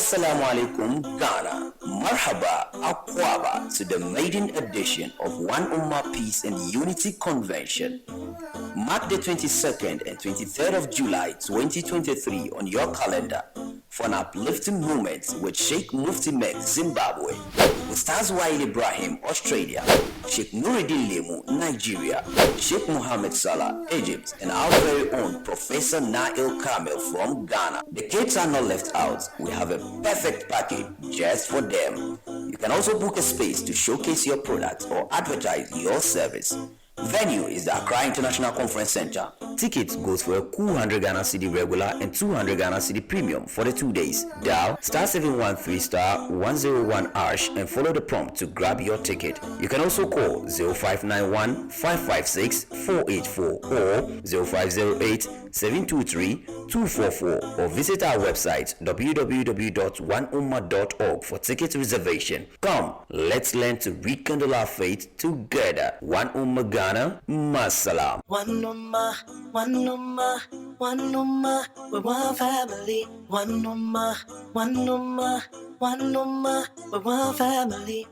Assalamu alaikum Ghana. Marhaba Akwaba to the maiden edition of One Ummah Peace and Unity Convention. Mark the 22nd and 23rd of July 2023 on your calendar for an uplifting moment with Sheikh Mufti Mek, Zimbabwe, Ustaz Wail Ibrahim, Australia, Sheikh Nuruddin Lemu, Nigeria, Sheikh Mohammed Salah, Egypt, and our very own Professor Nail Kamil from Ghana. The kids are not left out. We have a perfect package just for them. You can also book a space to showcase your product or advertise your service. Venue is the Accra International Conference Center. Tickets goes for a cool 100 Ghana Cedi regular and 200 Ghana Cedi premium for the 2 days. Dial *713*101# and follow the prompt to grab your ticket. You can also call 0591 556 484 or 0508 723 244 or visit our website www.1ummah.org for ticket reservation. Come, let's learn to rekindle our faith together. One Ummah Ghana, Masalam. One Ummah, One Ummah, One Ummah, we're one family. One Ummah, One Ummah, One Ummah, we're one family.